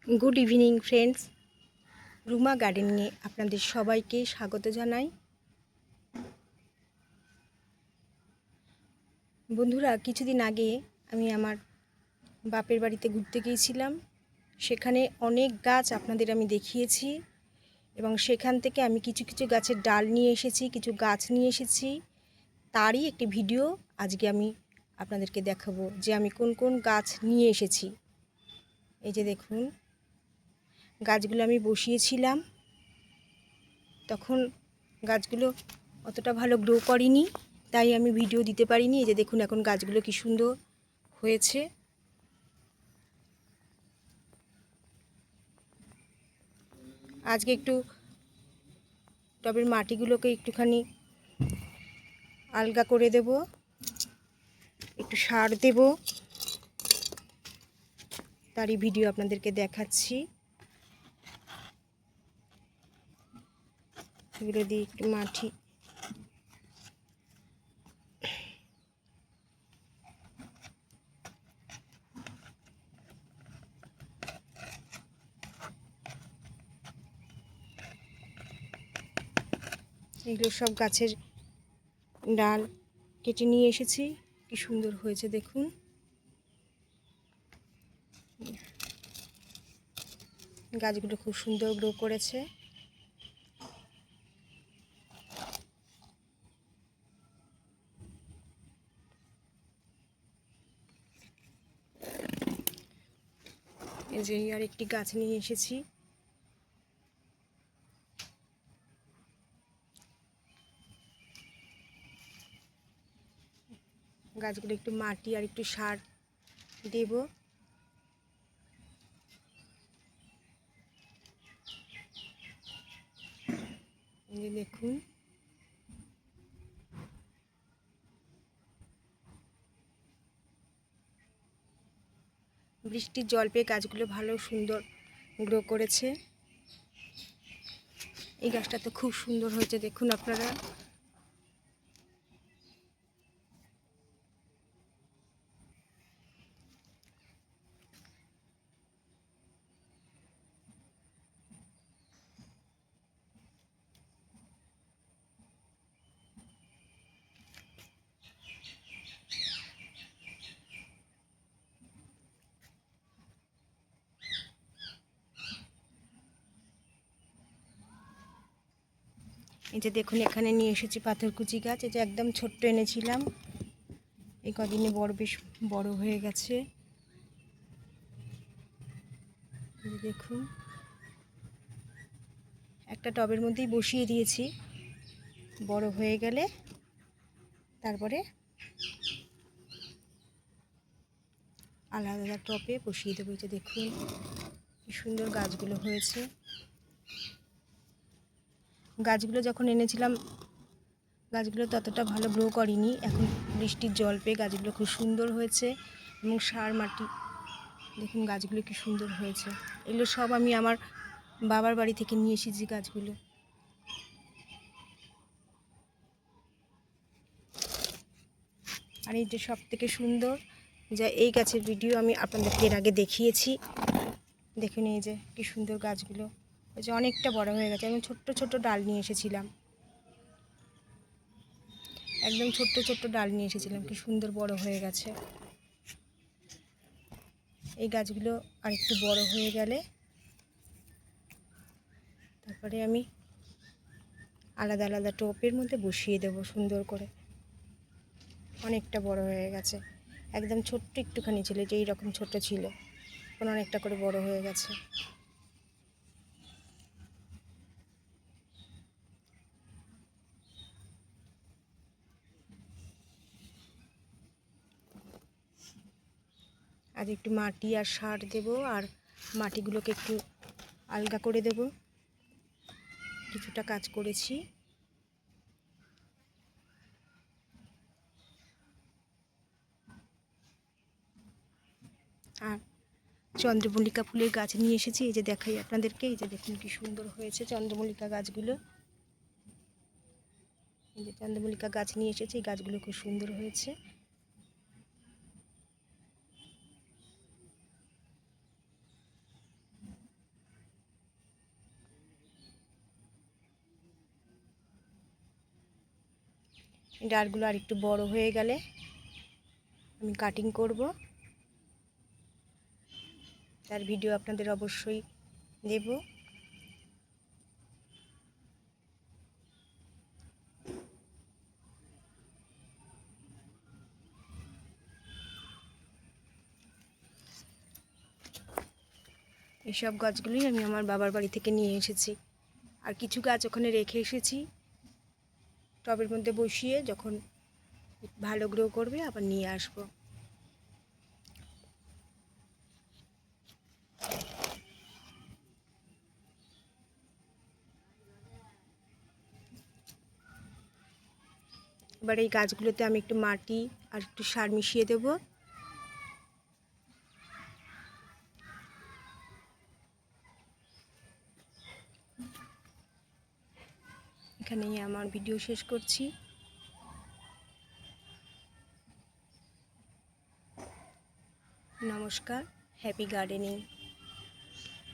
Good evening friends. Ruma गार्डनिंगे आपनादेर सबाइके स्वागत जानाई। बंधुरा किछुदिन आगे आमी आमार बापेर बाड़ीते घुरते गिয়েছিলাম। सेखाने अनेक गाछ आपनादेर आमी देखिएছি এবং সেখান থেকে আমি কিছু কিছু গাছের ডাল নিয়ে এসেছি, কিছু গাছ নিয়ে এসেছি। তারই একটি ভিডিও আজকে আমি আপনাদেরকে দেখাবো যে আমি কোন কোন গাছ নিয়ে এসেছি। এই যে দেখুন, গাছগুলো আমি বসিয়েছিলাম, তখন গাছগুলো অতটা ভালো গ্রো করেনি, তাই আমি ভিডিও দিতে পারিনি। এই যে দেখুন এখন গাছগুলো কি সুন্দর হয়েছে। আজকে একটু টবের মাটিগুলোকে একটুখানি আলগা করে দেব, একটু সার দেব, তারই ভিডিও আপনাদেরকে দেখাচ্ছি। এগুলো দিয়ে একটু মাটি এগুলো সব গাছের ডাল কেটে নিয়ে এসেছি। কি সুন্দর হয়েছে দেখুন। গাছগুলো খুব সুন্দর গ্রো করেছে। এই যে আর একটি গাছ নিয়ে এসেছি। গাছগুলো একটু মাটি আর একটু সার দেব। এই দেখুন, বৃষ্টির জল পেয়ে গাছগুলো ভালো সুন্দর গ্রো করেছে। এই গাছটা তো খুব সুন্দর হয়েছে দেখুন আপনারা। এই যে দেখুন এখানে নিয়ে এসেছি পাথরকুচি গাছ। এই যে একদম ছোট্ট এনেছিলাম, এই কদিনে বেশ বড় হয়ে গেছে। দেখুন একটা টবের মধ্যেই বসিয়ে দিয়েছি, বড় হয়ে গেলে তারপরে আলাদা টবে বসিয়ে দেবো। যে দেখুন কি সুন্দর গাছগুলো হয়েছে। গাছগুলো যখন এনেছিলাম গাছগুলো ততটা ভালো গ্রো করেনি, এখন বৃষ্টির জল পেয়ে গাছগুলো খুব সুন্দর হয়েছে এবং সার মাটি দেখুন গাছগুলো কি সুন্দর হয়েছে। এগুলো সব আমি আমার বাবার বাড়ি থেকে নিয়ে এসেছি গাছগুলো। আর এই যে সব থেকে সুন্দর যা এই গাছের ভিডিও আমি আপনাদেরকে এর আগে দেখিয়েছি। দেখুন এই যে কি সুন্দর গাছগুলো, ওই যে অনেকটা বড় হয়ে গেছে। আমি ছোট্ট ছোট্ট ডাল নিয়ে এসেছিলাম, একদম ছোট্ট ছোট্ট ডাল নিয়ে এসেছিলাম, কি সুন্দর বড় হয়ে গেছে। এই গাছগুলো আর একটু বড় হয়ে গেলে তারপরে আমি আলাদা আলাদা টোপের মধ্যে বসিয়ে দেব সুন্দর করে। অনেকটা বড় হয়ে গেছে, একদম ছোট্ট একটুখানি ছিল, যে এইরকম ছোট ছিল, এখন অনেকটা করে বড় হয়ে গেছে। আজ একটু মাটি আর সার দেব, আর মাটিগুলোকে একটু আলগা করে দেব। কিছুটা কাজ করেছি। আর চন্দ্রমল্লিকা ফুলের গাছ নিয়ে এসেছি, এই যে দেখাই আপনাদেরকে। এই যে দেখুন কি সুন্দর হয়েছে চন্দ্রমল্লিকা গাছগুলো। এই যে চন্দ্রমল্লিকা গাছ নিয়ে এসেছি, এই গাছগুলো খুব সুন্দর হয়েছে। এই ডালগুলো আর একটু বড় হয়ে গেলে আমি কাটিং করব, তার ভিডিও আপনাদের অবশ্যই দেব। এইসব গাছগুলোই আমি আমার বাবার বাড়ি থেকে নিয়ে এসেছি, আর কিছু গাছ ওখানে রেখে এসেছি টবের মধ্যে বসিয়ে, যখন ভালো গ্রো করবে আবার নিয়ে আসব। এবার এই গাছগুলোতে আমি একটু মাটি আর একটু সার মিশিয়ে দেব। এখানেই আমার ভিডিও শেষ করছি। নমস্কার, হ্যাপি গার্ডেনিং।